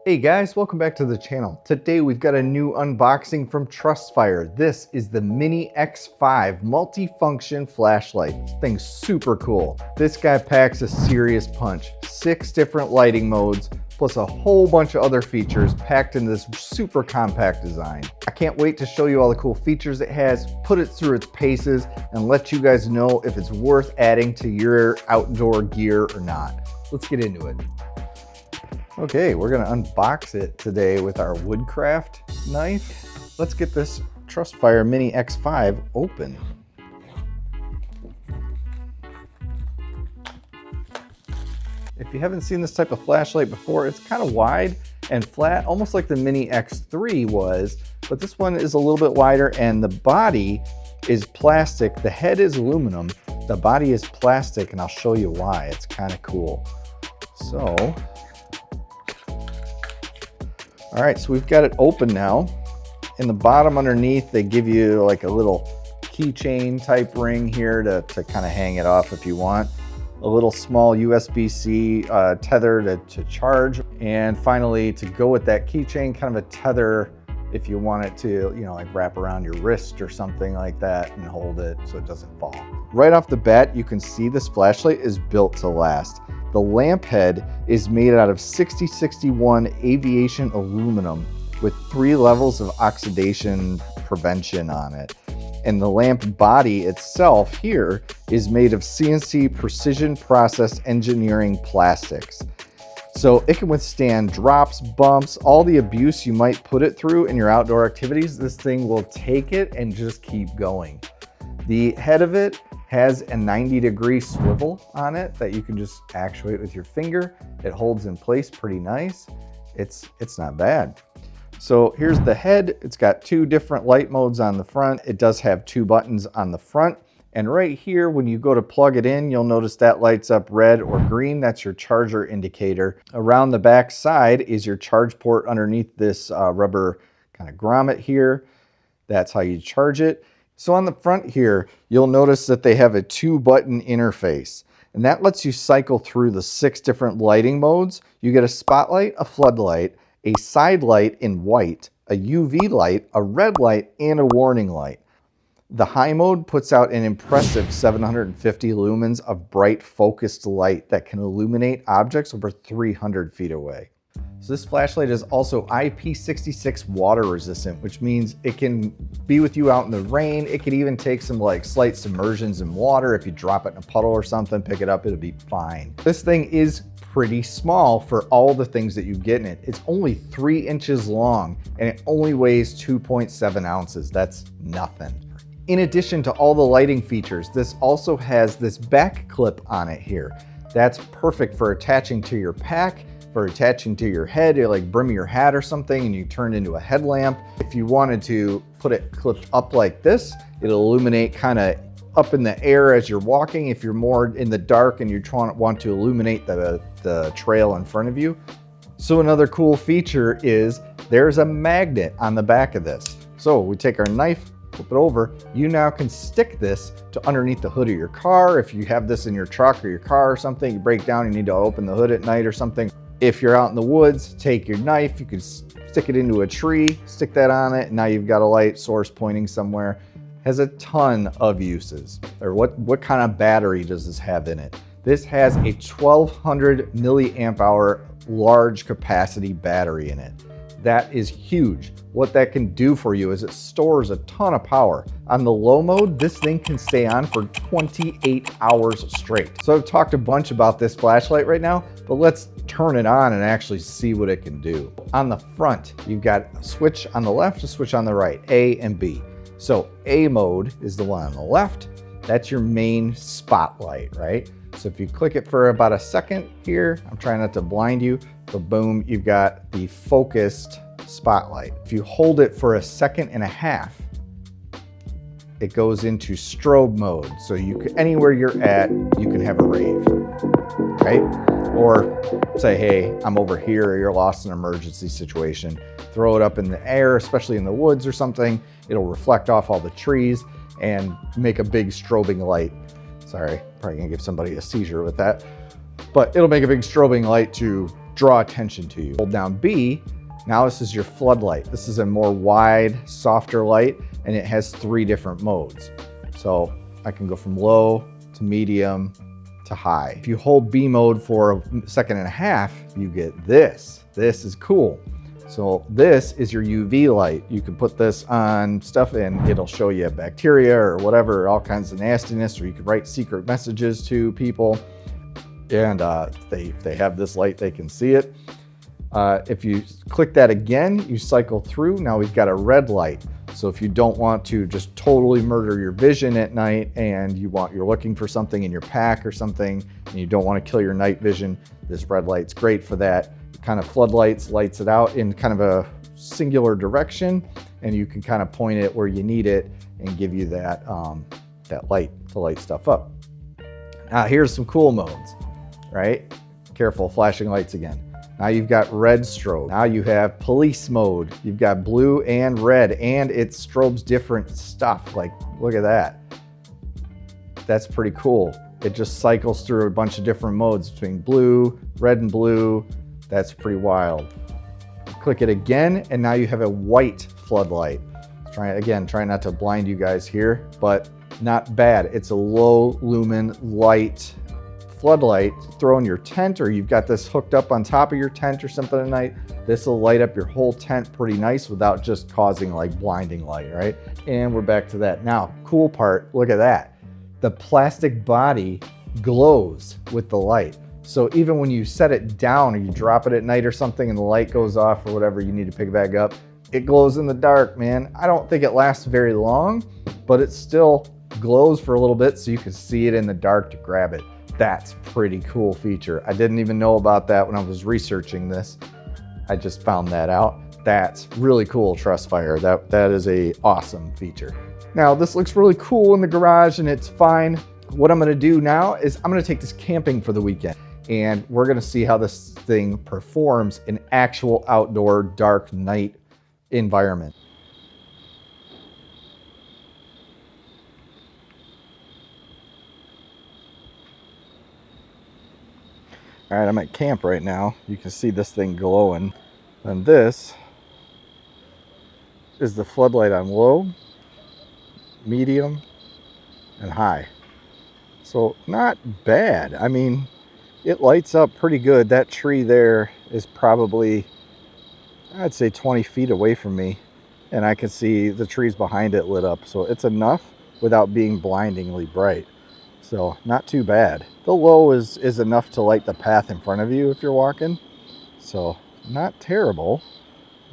Hey guys, welcome back to the channel. Today we've got a new unboxing from Trustfire. This is the MiniX5 multi-function flashlight. This thing's super cool. This guy packs a serious punch. 6 different lighting modes, plus a whole bunch of other features packed in this super compact design. I can't wait to show you all the cool features it has, put it through its paces, and let you guys know if it's worth adding to your outdoor gear or not. Let's get into it. Okay, we're gonna unbox it today with our woodcraft knife. Let's get this Trustfire MiniX5 open. If you haven't seen this type of flashlight before, it's kind of wide and flat, almost like the MiniX3 was, but this one is a little bit wider and the body is plastic. The head is aluminum, the body is plastic, and I'll show you why. It's kind of cool. So, all right, so we've got it open now. In the bottom underneath, they give you like a little keychain type ring here to kind of hang it off if you want. A little small USB-C tether to charge. And finally, to go with that keychain, kind of a tether if you want it to, like wrap around your wrist or something like that and hold it so it doesn't fall. Right off the bat, you can see this flashlight is built to last. The lamp head is made out of 6061 aviation aluminum with 3 levels of oxidation prevention on it. And the lamp body itself here is made of CNC precision process engineering plastics. So it can withstand drops, bumps, all the abuse you might put it through in your outdoor activities. This thing will take it and just keep going. The head of it has a 90-degree swivel on it that you can just actuate with your finger. It holds in place pretty nice. It's not bad. So here's the head. It's got 2 different light modes on the front. It does have 2 buttons on the front. And right here, when you go to plug it in, you'll notice that lights up red or green. That's your charger indicator. Around the back side is your charge port underneath this rubber kind of grommet here. That's how you charge it. So on the front here, you'll notice that they have a 2-button interface, and that lets you cycle through the 6 different lighting modes. You get a spotlight, a floodlight, a side light in white, a UV light, a red light, and a warning light. The high mode puts out an impressive 750 lumens of bright focused light that can illuminate objects over 300 feet away. So this flashlight is also IP66 water resistant, which means it can be with you out in the rain. It could even take some slight submersions in water. If you drop it in a puddle or something, pick it up, it'll be fine. This thing is pretty small for all the things that you get in it. It's only 3 inches long and it only weighs 2.7 ounces. That's nothing. In addition to all the lighting features, this also has this back clip on it here. That's perfect for attaching to your pack, for attaching to your head, or like brim your hat or something and you turn into a headlamp. If you wanted to put it clipped up like this, it'll illuminate kind of up in the air as you're walking. If you're more in the dark and you want to illuminate the trail in front of you. So another cool feature is there's a magnet on the back of this. So we take our knife, flip it over, you now can stick this to underneath the hood of your car. If you have this in your truck or your car or something, you break down, you need to open the hood at night or something. If you're out in the woods, take your knife, you can stick it into a tree, stick that on it, and now you've got a light source pointing somewhere. Has a ton of uses. Or what kind of battery does this have in it? This has a 1200 milliamp hour large capacity battery in it. That is huge. What that can do for you is it stores a ton of power. On the low mode, this thing can stay on for 28 hours straight. So I've talked a bunch about this flashlight right now, but let's turn it on and actually see what it can do. On the front, you've got a switch on the left, a switch on the right, A and B. So A mode is the one on the left. That's your main spotlight, right? So if you click it for about a second here, I'm trying not to blind you, but boom, you've got the focused spotlight. If you hold it for a second and a half, it goes into strobe mode. So you can, anywhere you're at, you can have a rave, right? Or say, hey, I'm over here, or you're lost in an emergency situation. Throw it up in the air, especially in the woods or something. It'll reflect off all the trees and make a big strobing light. Sorry, probably gonna give somebody a seizure with that. But it'll make a big strobing light to draw attention to you. Hold down B. Now this is your floodlight. This is a more wide, softer light, and it has 3 different modes. So I can go from low to medium to high. If you hold B mode for a second and a half, you get this. This is cool. So this is your UV light. You can put this on stuff and it'll show you bacteria or whatever, all kinds of nastiness, or you can write secret messages to people. And they have this light, they can see it. If you click that again, you cycle through. Now we've got a red light. So if you don't want to just totally murder your vision at night and you're looking for something in your pack or something and you don't want to kill your night vision, this red light's great for that. Kind of floodlights, lights it out in kind of a singular direction, and you can kind of point it where you need it and give you that that light to light stuff up. Now here's some cool modes, right? Careful, flashing lights again. Now you've got red strobe. Now you have police mode. You've got blue and red, and it strobes different stuff. Like, look at that. That's pretty cool. It just cycles through a bunch of different modes between blue, red and blue. That's pretty wild. Click it again, and now you have a white floodlight. Try not to blind you guys here, but not bad. It's a low lumen light floodlight. Throw in your tent, or you've got this hooked up on top of your tent or something at night. This will light up your whole tent pretty nice without just causing like blinding light, right? And we're back to that. Now, cool part, look at that. The plastic body glows with the light. So even when you set it down or you drop it at night or something and the light goes off or whatever, you need to pick it back up, it glows in the dark, man. I don't think it lasts very long, but it still glows for a little bit so you can see it in the dark to grab it. That's pretty cool feature. I didn't even know about that when I was researching this. I just found that out. That's really cool, Trustfire. That is a awesome feature. Now this looks really cool in the garage and it's fine. What I'm gonna do now is I'm gonna take this camping for the weekend, and we're gonna see how this thing performs in actual outdoor dark night environment. All right, I'm at camp right now. You can see this thing glowing. And this is the floodlight on low, medium, and high. So not bad. I mean, it lights up pretty good. That tree there is probably, I'd say 20 feet away from me, and I can see the trees behind it lit up. So it's enough without being blindingly bright. So not too bad. The low is enough to light the path in front of you if you're walking. So not terrible.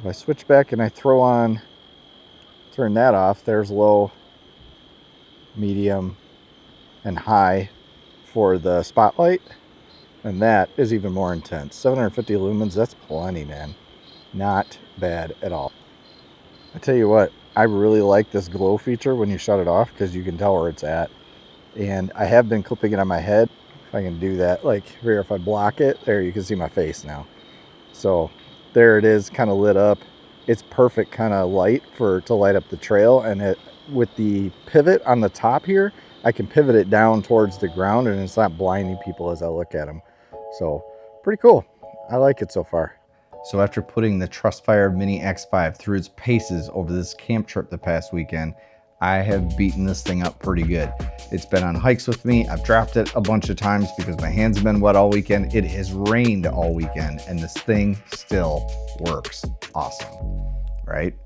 If I switch back and I turn that off, there's low, medium, and high for the spotlight. And that is even more intense. 750 lumens, that's plenty, man. Not bad at all. I tell you what, I really like this glow feature when you shut it off because you can tell where it's at. And I have been clipping it on my head. If I can do that, like here, if I block it, there you can see my face now. So there it is, kind of lit up. It's perfect kind of light to light up the trail. And with the pivot on the top here, I can pivot it down towards the ground and it's not blinding people as I look at them. So pretty cool. I like it so far. So after putting the Trustfire MiniX5 through its paces over this camp trip the past weekend, I have beaten this thing up pretty good. It's been on hikes with me. I've dropped it a bunch of times because my hands have been wet all weekend. It has rained all weekend and this thing still works awesome, right?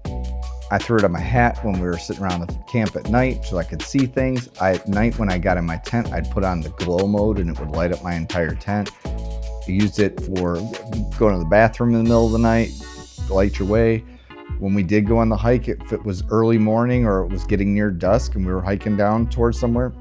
I threw it on my hat when we were sitting around the camp at night so I could see things. At night when I got in my tent, I'd put on the glow mode and it would light up my entire tent. I used it for going to the bathroom in the middle of the night, light your way. When we did go on the hike, if it was early morning or it was getting near dusk and we were hiking down towards somewhere,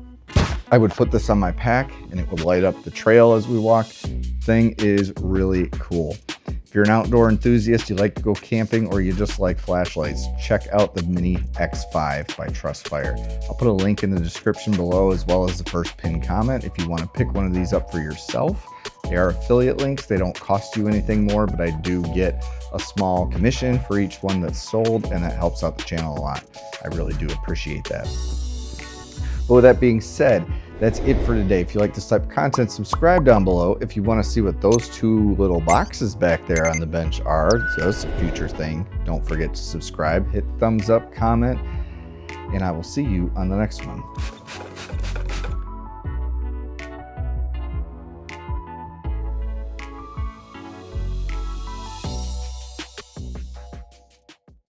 I would put this on my pack and it would light up the trail as we walked. Thing is really cool. If you're an outdoor enthusiast, you like to go camping, or you just like flashlights, check out the MiniX5 by Trustfire. I'll put a link in the description below as well as the first pinned comment if you want to pick one of these up for yourself. They are affiliate links. They don't cost you anything more, but I do get a small commission for each one that's sold, and that helps out the channel a lot. I really do appreciate that. But with that being said, that's it for today. If you like this type of content, subscribe down below. If you want to see what those two little boxes back there on the bench are, so that's a future thing, don't forget to subscribe, hit thumbs up, comment, and I will see you on the next one.